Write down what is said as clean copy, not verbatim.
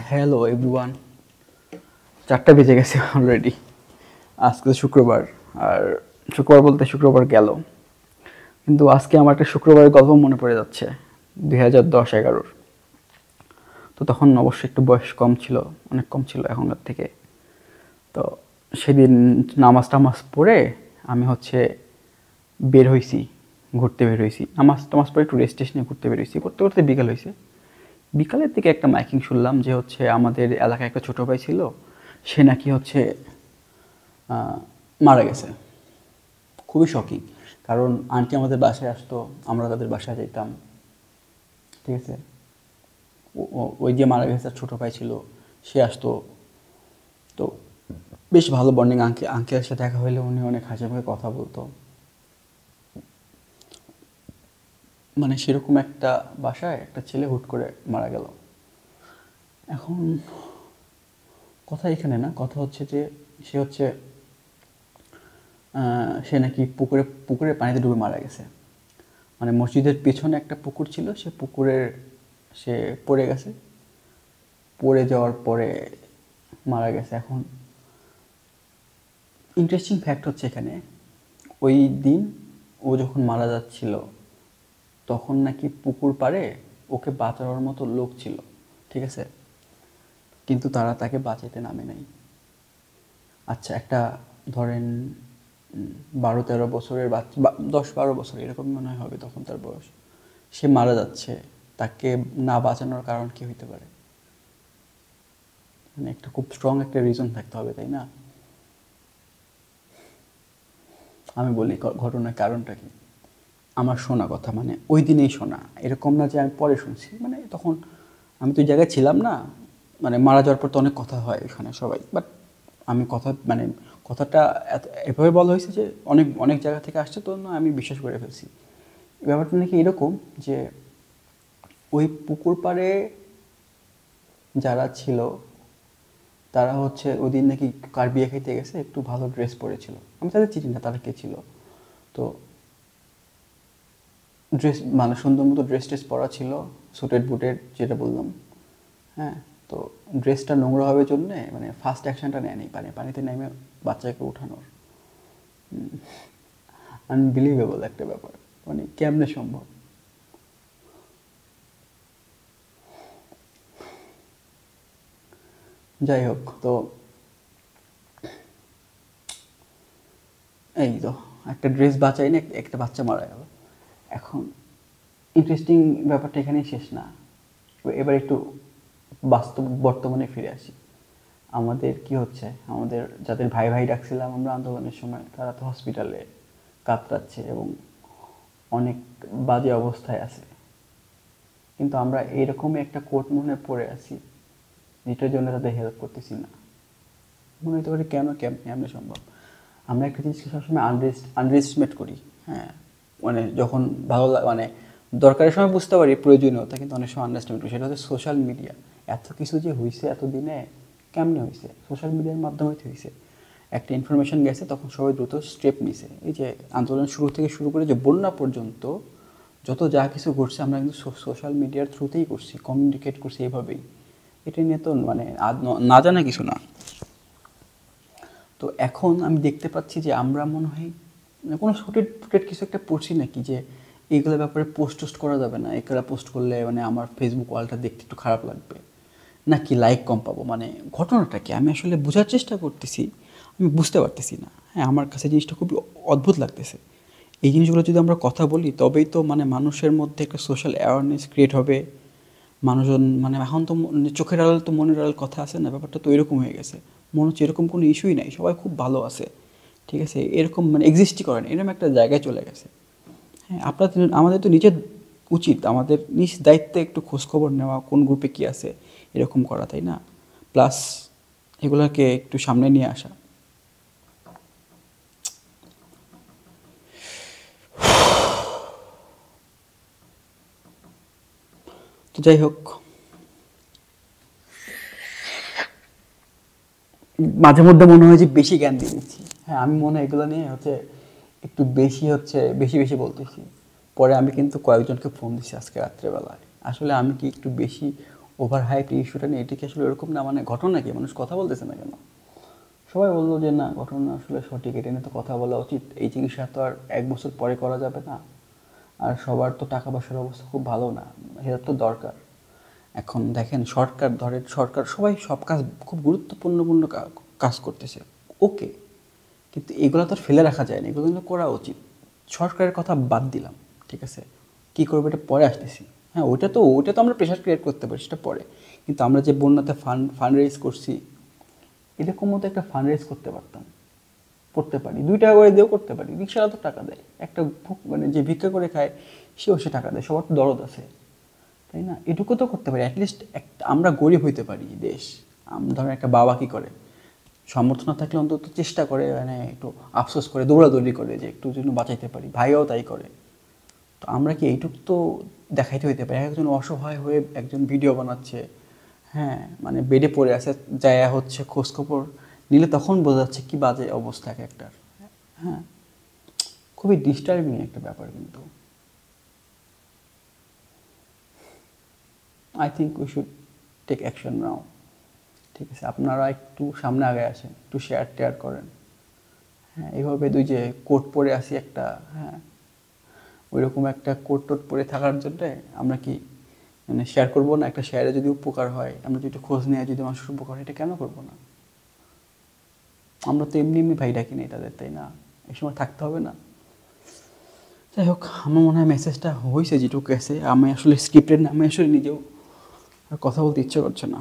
Hello everyone, 4টা বেজে গেছে অলরেডি। আজকে তো শুক্রবার, আর শুক্রবার বলতে শুক্রবার গেল, কিন্তু আজকে আমার একটা শুক্রবারের গল্প মনে পড়ে যাচ্ছে 2010-11। তো তখন অবশ্যই একটু বয়স কম ছিল, অনেক কম ছিল এখনকার থেকে। তো সেদিন নামাজ টামাজ পড়ে আমি বের হয়েছি, ঘুরতে বের হয়েছি। নামাজ টামাজ পড়ে একটু রেস্ট টেস্ট নিয়ে ঘুরতে বের হয়েছি, করতে করতে বিকাল হয়েছে। বিকালের দিকে একটা মাইকিং শুনলাম যে আমাদের এলাকায় একটা ছোট ভাই ছিল, সে নাকি মারা গেছে। খুবই শকিং, কারণ আন্টি আমাদের বাসায় আসতো, আমরা তাদের বাসায় যেতাম, ঠিক আছে। ওই যে মারা গেছে ছোট ভাই ছিল, সে আসতো। তো বেশ ভালো বন্ডিং, আঙ্কেলের সাথে দেখা হইলে উনি অনেক হাসি মুখে কথা বলতো। মানে সেরকম একটা বাসায় একটা ছেলে হুট করে মারা গেল। এখন কথা এখানে না, কথা হচ্ছে যে সে হচ্ছে সে নাকি পুকুরে পানিতে ডুবে মারা গেছে। মানে মসজিদের পেছনে একটা পুকুর ছিল, সে পুকুরের সে পড়ে গেছে, পড়ে যাওয়ার পরে মারা গেছে। এখন ইন্টারেস্টিং ফ্যাক্ট হচ্ছে এখানে, ওই দিন ও যখন মারা যাচ্ছিল তখন নাকি পুকুর পাড়ে ওকে বাঁচানোর মতো লোক ছিল, ঠিক আছে, কিন্তু তারা তাকে বাঁচাতে নামে নাই। আচ্ছা, একটা ধরেন 12-13 বছরের বাচ্চা, 10-12 বছর এরকম মনে হয় হবে তখন তার বয়স, সে মারা যাচ্ছে, তাকে না বাঁচানোর কারণ কি হইতে পারে? মানে একটা খুব স্ট্রং একটা রিজন থাকতে হবে, তাই না? আমি বলি ঘটনার কারণটা কি। আমার শোনা কথা, মানে ওই দিনেই শোনা, এরকম না যে আমি পরে শুনছি। মানে তখন আমি তো ওই জায়গায় ছিলাম না। মানে মারা যাওয়ার পর তো অনেক কথা হয় এখানে সবাই, বাট আমি কথাটা এভাবে বলা হয়েছে যে অনেক অনেক জায়গা থেকে আসছে, তো না আমি বিশ্বাস করে ফেলছি। ব্যাপারটা নাকি এরকম যে ওই পুকুর পাড়ে যারা ছিল তারা ওদিন নাকি কার বিয়ে খাইতে গেছে, একটু ভালো ড্রেস পরেছিল। আমি তাদের চিনি না তারা কে ছিল। তো ড্রেস মানে সুন্দর মতো ড্রেস ট্রেস পরা ছিল, সুটেড বুটেড যেটা বললাম। হ্যাঁ, তো ড্রেসটা নোংরা হবে জন্যে মানে ফার্স্ট অ্যাকশনটা নেয়নি, পানিতে নেমে বাচ্চাকে উঠানোর। আনবিলিভেবল একটা ব্যাপার, মানে কেমনে সম্ভব? যাই হোক, তো এই তো একটা ড্রেস বাঁচাই না, একটা বাচ্চা মারা গেল। এখন ইন্টারেস্টিং ব্যাপারটা এখানেই শেষ না। এবার একটু বাস্তব বর্তমানে ফিরে আসি। আমাদের কি হচ্ছে, আমাদের যাদের ভাই ভাই ডাকছিলাম আমরা আন্দোলনের সময়, তারা তো হসপিটালে কাতরাচ্ছে এবং অনেক বাজে অবস্থায় আছে। কিন্তু আমরা এইরকমই একটা কোর্ট মনে পড়ে আছি, যেটার জন্য তাদের হেল্প করতেছি না। মনে হতে পারে কেন, কেমন সম্ভব? আমরা একটা জিনিসকে সবসময় আন্ডার এস্টিমেট করি। হ্যাঁ, মানে যখন মানে দরকারের সময় বুঝতে পারি প্রয়োজনীয়তা, কিন্তু অনেক সময় আন্ডার এস্টিমেট করি। সেটা হচ্ছে সোশ্যাল মিডিয়া। এত কিছু যে হয়েছে এতদিনে, কেমনে হয়েছে? সোশ্যাল মিডিয়ার মাধ্যমে হয়েছে। একটা ইনফরমেশন গেছে, তখন সবাই দ্রুত স্টেপ নিছে। এই যে আন্দোলন শুরু থেকে শুরু করে যে বন্যা পর্যন্ত যত যা কিছু ঘটছে, আমরা কিন্তু সোশ্যাল মিডিয়ার থ্রুতেই করছি, কমিউনিকেট করছি এইভাবেই। এটা নিয়ে তো মানে না জানা কিছু না। তো এখন আমি দেখতে পাচ্ছি যে আমরা মনে হয় মানে কোনো ফুটেড ফুটেড কিছু একটা পড়ছি নাকি, যে এইগুলোর ব্যাপারে পোস্ট করা যাবে না, এগুলো পোস্ট করলে মানে আমার ফেসবুক ওয়ালটা দেখতে একটু খারাপ লাগবে, নাকি লাইক কম পাবো। মানে ঘটনাটা কি আমি আসলে বোঝার চেষ্টা করতেছি, আমি বুঝতে পারতেছি না। হ্যাঁ, আমার কাছে জিনিসটা খুবই অদ্ভুত লাগতেছে। এই জিনিসগুলো যদি আমরা কথা বলি, তবেই তো মানে মানুষের মধ্যে একটা সোশ্যাল অ্যাওয়ারনেস ক্রিয়েট হবে। মানুষজন মানে এখন তো চোখের আড়াল তো মনের আড়াল কথা আছে না, ব্যাপারটা তো এরকম হয়ে গেছে। মনে হচ্ছে এরকম কোনো ইস্যুই নাই, সবাই খুব ভালো আছে, ঠিক আছে, এরকম মানে এক্সিস্টই করে না, এরকম একটা জায়গায় চলে গেছে। হ্যাঁ, আমাদের তো নিজের উচিত, আমাদের নিজ দায়িত্বে একটু খোঁজখবর নেওয়া, কোন গ্রুপে কী আছে এরকম করা, তাই না? প্লাস এগুলোকে একটু সামনে নিয়ে আসা। তো যাই হোক, মাঝে মধ্যে মনে হয় যে বেশি জ্ঞান দিয়ে দিচ্ছি। হ্যাঁ, আমি মনে হয় এগুলো নিয়ে একটু বেশি বেশি বেশি বলতেছি। পরে আমি কিন্তু কয়েকজনকে ফোন দিছি আজকে রাত্রেবেলায়। আসলে আমি কি একটু বেশি ওভার হাইপ ইস্যুটা নিয়ে, এটা কি আসলে এরকম না, মানে ঘটনা কি, মানুষ কথা বলতেছে না কেন? সবাই বললো যে না, ঘটনা আসলে সঠিক, এটা নিয়ে তো কথা বলা উচিত, এই চিকিৎসা তো আর 1 বছর পরে করা যাবে না, আর সবার তো টাকা পয়সার অবস্থা খুব ভালো না, সেটা তো দরকার। এখন দেখেন সরকার, ধরেন সরকার সবাই সব কাজ খুব গুরুত্বপূর্ণ কাজ করতেছে, ওকে, কিন্তু এগুলো তো আর ফেলে রাখা যায় না, এগুলো কিন্তু করা উচিত। সরকারের কথা বাদ দিলাম, ঠিক আছে, কী করবো এটা পরে আসতেছি। হ্যাঁ, ওটা তো আমরা প্রেশার ক্রিয়েট করতে পারি, সেটা পরে। কিন্তু আমরা যে বন্যাতে ফান্ড রেজ করছি, এরকম মতো একটা ফান্ড রেজ করতে পারতাম, করতে পারি, 2 টাকা করে দিয়েও করতে পারি, রিক্সাওয়ালা তো টাকা দেয়, একটা মানে যে ভিক্ষা করে খায় সেও সে টাকা দেয়, সবার তো দরদ আছে, তাই না? এটুকু তো করতে পারি অ্যাটলিস্ট। একটা আমরা গরিব হইতে পারি দেশ, ধরেন একটা বাবা কী করে, সামর্থ্য না থাকলে অন্তত চেষ্টা করে, মানে একটু আফসোস করে, দৌড়াদৌড়ি করে যে একটু যেন বাঁচাইতে পারি, ভাইও তাই করে। তো আমরা কি এইটুকু তো দেখাইতে হইতে পারি? একজন অসহায় হয়ে একজন ভিডিও বানাচ্ছে, হ্যাঁ, মানে বেডে পড়ে আছে, যায় হচ্ছে খোঁজখবর নিলে তখন বোঝা যাচ্ছে কী বাজে অবস্থা এক একটার। হ্যাঁ, খুবই ডিস্টার্বিং একটা ব্যাপার কিন্তু। I think we should take action now. ঠিক আছে, আপনারা একটু সামনে আগে আসেন, একটু টেয়ার করেন। হ্যাঁ, এইভাবে দুই যে কোট পরে আসি একটা, হ্যাঁ, ওইরকম একটা কোট টোট পরে থাকার জন্যে আমরা কি মানে শেয়ার করবো না? একটা শেয়ারে যদি উপকার হয়, আমরা যদি একটু খোঁজ নেওয়া, যদি মানুষের উপকার হয়, এটা কেন করবো না? আমরা তো এমনি এমনি ভাই ডাকি নেই তাদের, তাই না? এই সময় থাকতে হবে না? যাই হোক, আমার মনে হয় মেসেজটা হয়েছে যেটুকু আছে। আমি আসলে স্ক্রিপ্টের নামে আসলে নিজেও আর কথা বলতে ইচ্ছে করছে না।